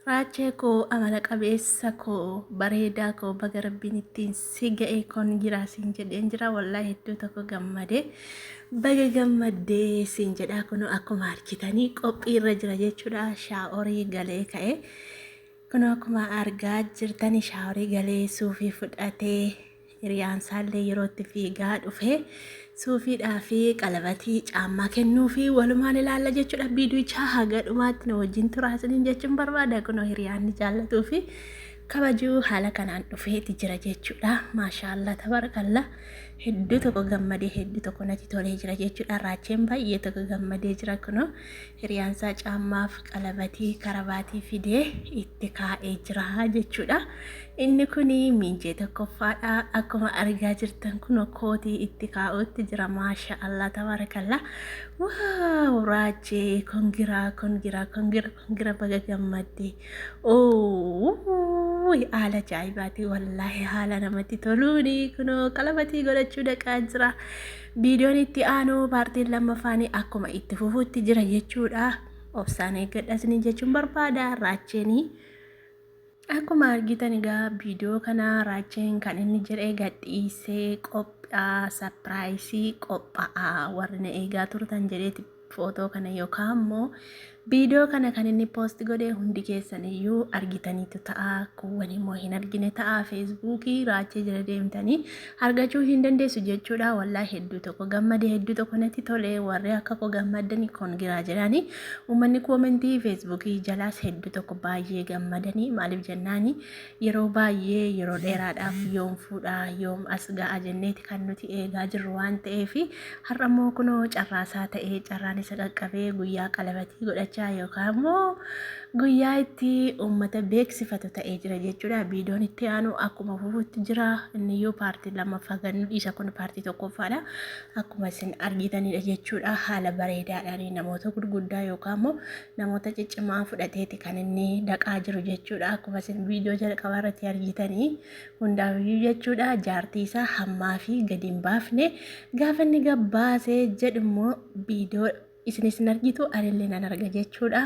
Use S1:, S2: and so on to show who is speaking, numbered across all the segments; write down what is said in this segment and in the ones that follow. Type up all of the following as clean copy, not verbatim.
S1: Raachee koo amala qabeessa koo bareedaa koo baga rabbiin ittiin si ga'e kon jira siin jedheen jira wallaahi hedduu tokko gammadee baga gammadee siin jedhaa kun akkuma argitanii qophii irra jira jechuudha shaaworii galee ka'e kun akkuma argaa jirtani shaaworii galee suufii fudhatee hiriyaansaallee yerootti fiigaa dhufee suufiidhaa fi qalabatii caammaa kennuu fi walumaan ilaalla jechuudha biidichaa haga dhumaatti na wajjin turaasaniin jechuun barbaada kun hiriyaan jaallatuu fi kabajuu haala kanaan dhufeeti jira jechuudha maashaallah tabarakallah hedduu tokko gammadee hedduu tokko natti tolee jira jechuudha raacheen baay'ee tokko gammadee jira kun hiriyaansaa caammaaf qalabatii karabaatii fidee itti kaa'ee jira jechuudha inni kun miinjee tokkoffaadha akkuma argaa jirtan kun kootii itti kaa'uutti jira maashaallah tabarakallah waaw raachee kongira baga gammadee haala ajaa'ibaati wallaahi haala namatti toluuni kunoo qalabatii godhachuu dhaqaa jira viidiyoon itti aanu paartiin lammaffaanii akkuma itti fufuutti jira jechuudha obsaan eeggadhasni jechuun barbaada raacheenii akkuma argitan egaa viidiyoo kana raacheen kan inni jedhee gadhiisee qophaa sapiraayisii qophaa warri na eegaa turtan jedheeti footoo kana yookaan immoo viidiyoo kana kan inni poost godhee hundi keessan iyyuu argitaniitu ta'a kuwwan immoo hin argine ta'a feesbuukii raachee jala deemtanii argachuu hin dandeessu jechuudha wallaahi hedduu tokko gammadee hedduu tokko natti tolee warri akka koo gammadanii kongiraa jedhanii uummanni koomentii feesbuukii jalaas hedduu tokko baay'ee gammadanii maaliif jennaani yeroo baay'ee yeroo dheeraadhaaf yoom fuudhaa yoom as ga'a jenneeti kan nuti eegaa jirru waan ta'eef har'a immoo kunoo carraasaa ta'ee carraan isa qaqqabee guyyaa qalabatii godhachaa yookaan immoo guyyaa itti uummata beeksifatu ta'ee jira jechuudha viidiyoon itti aanu akkuma fufuutti jira inniyyuu paartii lammaffaa gannu isa kun paartii tokkoffaadha akkuma isin argitanidha jechuudha haala bareedaadhaan namoota gurguddaa yookaan immoo namoota ciccimaa fudhateeti kan inni dhaqaa jiru jechuudha akkuma isin viidiyoo jalqabaa irratti argitanii hundaafiyyuu jechuudha jaartii isaa hammaa fi gadi hin baafne gaafa inni gabbaasee jedhu immoo viidiyoo isin argitu anillee nan arga jechuudha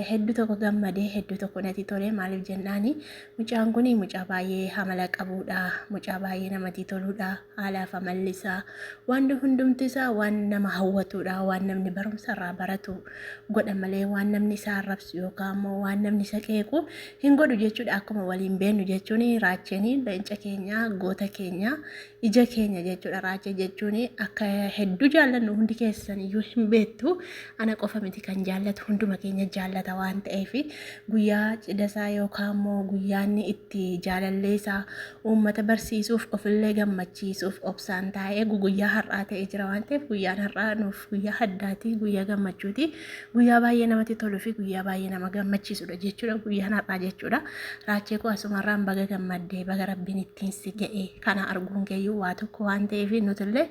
S1: hedduu tokko gammadee hedduu tokko natti tolee maaliif jennaani mucaan kun mucaa baay'ee amala qabuudha mucaa baay'ee namatti toluudha haalaaf amalli isaa waan hundumti isaa waan nama hawwatuudha waan namni barumsa irraa baratu godha malee waan namni isaa arrabsu yookaan immoo waan namni isa qeequ hin godhu jechuudha akkuma waliin beennu jechuun raacheen leenca keenya goota keenya ija keenya jechuudha raachee jechuun akka hedduu jaallannu hundi keessan iyyuu hin beektu ana qofa miti kan jaallatu hunduma keenya jaallata waan ta'eef guyyaa cidhasaa yookaan immoo guyyaanni itti jaalalleesaa uummata barsiisuuf ofillee gammachiisuuf obsaan taa'ee guyyaa har'aa ta'ee jira waan ta'eef guyyaan har'aa nuuf guyyaa addaati guyyaa gammachuuti guyyaa baay'ee namatti toluu fi guyyaa baay'ee nama gammachiisudha jechuudha guyyaan har'aa jechuudha raachee koo asumarraan baga gammaddee baga rabbiin ittiin si ga'e kana arguun keeyyuu waa tokko waan ta'eef nutillee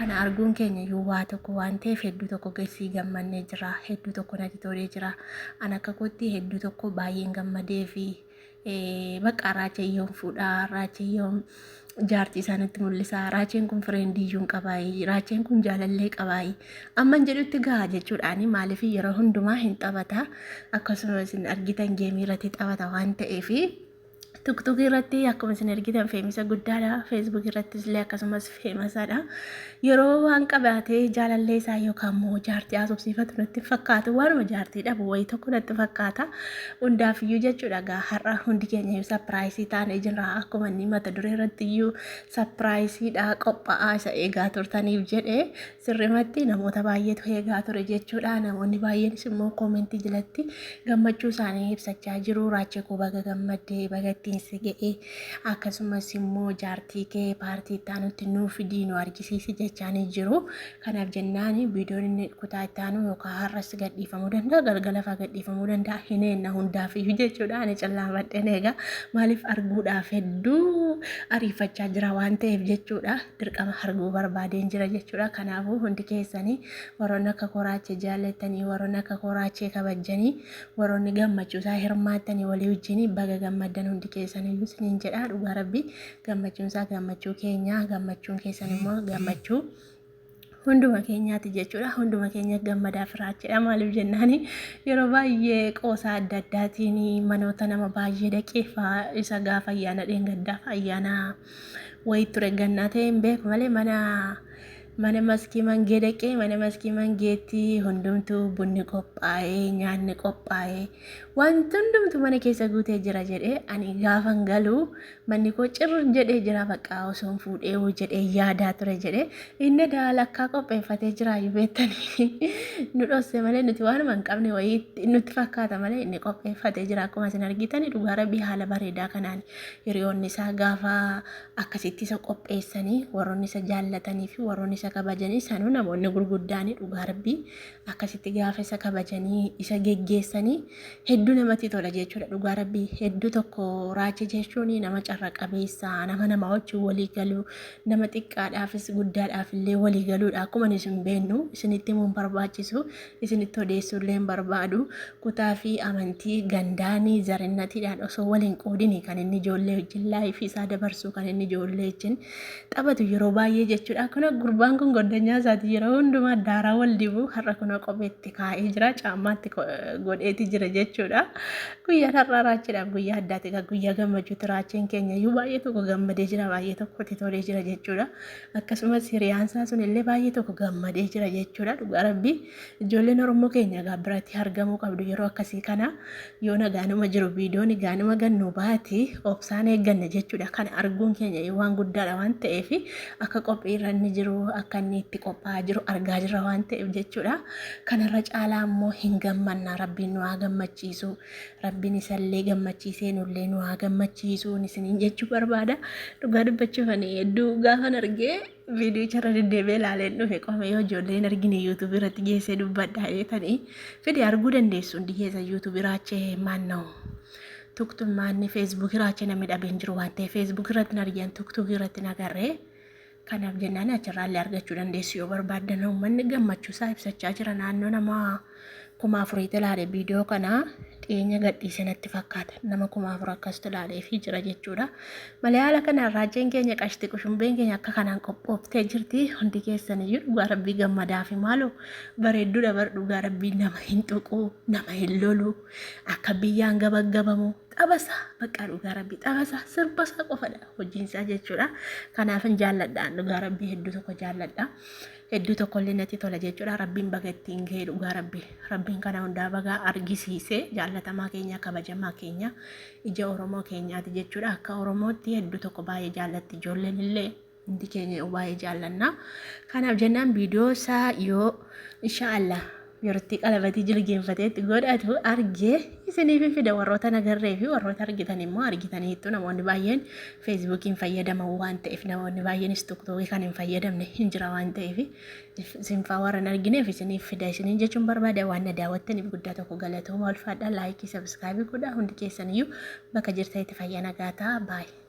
S1: kana arguun keenya iyyuu waa tokko waan ta'eef hedduu tokko geessii gammannee jira hedduu tokko natti tolee jira ana akka kootti hedduu tokko baay'een gammadee fi bakka raachayyoon fuudhaa raachayyoon jaartii isaanitti mul'isaa raacheen kun fireendiyyuun qabaayi raacheen kun jaalallee qabaayi amman jedhutti gahaa jechuudhaani maaliif yeroo hundumaa hin taphata akkasumas argitan geemii irratti taphata waan ta'eef tuktukii irratti akkuma isin argitan feemisa guddaadha feesbuuk irrattis illee akkasumas feemasaadha yeroo waan qabaatee jaalallee isaa yookaan immoo jaartii haasofsiifatu natti fakkaatu waanuma jaartii dhabu wayii tokko natti fakkaata hundaafiyyuu jechuudha gaa har'a hundi keenya iyyuu sapiraayisii taanee jirra akkuma inni mata duree irratti iyyuu sapiraayisiidha qophaa'aa isa eegaa turtaniif jedhee sirrimatti namoota baay'eetu eegaa ture jechuudha namoonni baay'eenis immoo koomentii jalatti gammachuu isaanii ibsachaa jiru raachee koo baga gammaddee bagatti si ga'e akkasumas immoo jaartii kee paartii taanutti nuuf fidii nu argisiisi jechaanii jiru kanaaf jennaan viidiyoon inni kutaa ittaanu yookaan har'as gadhiifamuu danda'a galgalafaa gadhiifamuu danda'a hin eenna hundaaf iyyuu jechuudha ani callaa badheen egaa maaliif arguudhaaf hedduu ariifachaa jira waan ta'eef jechuudha dirqama arguu barbaadeen jira jechuudha kanaafuu hundi keessanii warroonni akka koraachee jaallattanii warroonni akka koraachee kabajanii warroonni gammachuusaa hirmaattanii walii wajjin baga gammaddan hundi keessaniyyuu isiniin jedha dhugaa rabbii gammachuun isaa gammachuu keenya gammachuun keessan immoo gammachuu hunduma keenyaati jechuudha. Hunduma keenya gammadaaf raachedha. Maaliif jennaani yeroo baay'ee qoosaa adda addaatiin manoota nama baay'ee dhaqeeffaa isa gaafa ayyaana dheengaddaaf ayyaana wayii ture gannaa ta'e hin beeku malee mana maskii mangee dhaqee mana maskii mangeetti hundumtuu bunni qophaa'ee nyaanni qophaa'ee wanti hundumtu mana keessa guutee jira jedhee ani gaafan galuu manni koo cirr jedhee jira bakka osoon fuudhee jedhee yaadaa ture jedhee inni daalakkaa qopheeffatee jira beektanii nu dhosse malee nuti waanuma hin qabne wayii nutti fakkaata malee inni qopheeffatee jira akkuma isin argitanii dhugaa rabbii haala bareedaa kanaan hiriyoonni isaa gaafa akkasitti isa qopheessanii warroonni isa jaallatanii fi warroonni isa kabajanii sanuu namoonni gurguddaanii dhugaa rabbii akkasitti gaafa isa kabajanii isa geggeessanii hedduu namatti tola jechuudha. Dhugaa rabbii hedduu tokko raachii jechuun nama carra qabeessa nama wajjin walii galuu nama xiqqaadhaafis guddaadhaaf illee walii galuudha. Akkuma isin beeknu isinitti mun barbaachisu isinitti odeessuu illee barbaadu kutaa fi amantii gandaanii zarinnatiidhaan osoo waliin qoodini kan inni ijoollee wajjin laayifii isaa dabarsu kan inni ijoollee wajjin taphatu yeroo baay'ee jechuudha. Akkuma gurbaan kun goddanyaa isaati yeroo hundumaa daaraa wal dibu har'a kun kopheetti kaa'ee jira caammaatti godheeti jira jechuudha. Guyyaa har'aa raachiidhaaf guyyaa addaati guyyaa gammachuuti raachiin keenya iyyuu baay'ee tokko gammadee jira baay'ee tokko tolee jira jechuudha. Akkasumas hiriyaansaa sun illee baay'ee tokko gammadee jira jechuudha. Dhugaa rabbii ijoolleen Oromoo keenya biratti argamuu qabdu yeroo akkasii kana yoo nagaanuma jiru viidiyoon gaanuma gannu baati obsaan eegganna jechuudha. Kana arguun keenya waan guddaadha waan ta'eef akka qophii irra inni jiru akka inni itti qophaa'aa jiru argaa jirra waan ta'eef jechuudha. Kanarra caalaa immoo hin gammanna rabbiin nu haa gammachiisu rabbiin isallee gammachiisee nullee nu haa gammachiisu isiniin jechuu barbaada. Dhugaa dubbachuuf ani hedduu gaafan argee viidiyoo charra deddeebi'ee ilaaleen dhufe qoma yoo ijoolleen argine yuutuubii irratti geessee dubbadhaa jettanii fedhe arguu dandeessu hundi keessa yuutuubii raachee maanna'u. Tuktummaanni feesbuukii raachee namni dhabeen jiru waan ta'eef feesbuukii irratti argian tuktuukii irratti nagarree kanaaf jennaan achirraallee argachuu dandeessu yoo barbaaddan uummanni gammachuu isaa ibsachaa jira naannoo nama 4,000 ilaale viidiyoo kana dhiyeenya gadhiise natti fakkaata nama 4,000 akkas ilaalee fi jira jechuudha. Malee haala kanaan raajeen keenya qashti qushumbeen keenya akka kanaan qophooftee jirti hundi keessan iyyuu dhugaa rabbii gammadaa fi maaloo bareedduu dabar dhugaa rabbii nama hin tuqu nama hin lolu akka biyyaan gabaggabamu tabasa bakka dhugaa rabbii tabasa sirbasa qofadha hojiinsaa jechuudha. Kanaaf hin jaalladhaan dhugaa rabbii hedduu tokko jaalladha. Hedduu tokko illee natti tola jechuudha. Rabbiin baga ittiin gahee dhugaa rabbiin kana hundaa baga argisiisee jaallatamaa keenya kabajamaa keenya ija Oromoo keenyaati jechuudha. Akka Oromootti hedduu tokko baay'ee jaallatti ijoolleen illee hundi keenya baay'ee jaallanna. Kanaaf jennaan viidiyoo isaa yoo inshaallah yerootti qalabatii jilgeenfateetti godhatu argee isiniif fida warroota nagarree fi warroota argitan immoo argitaniittu namoonni baay'een feesbuukiin fayyadaman waan ta'eef namoonni baay'eenis tiktookii kan hin fayyadamne hin jira waan ta'eef isinfaa warran argineef isiniif fida isiniin jechuun barbaada waan na daawwattaniif guddaa tokko galatooma ulfaadha laayikii sabskaabii godhaa hundi keessaniyyuu bakka jirtanitti fayyaa nagaa ta'aa baay'ee.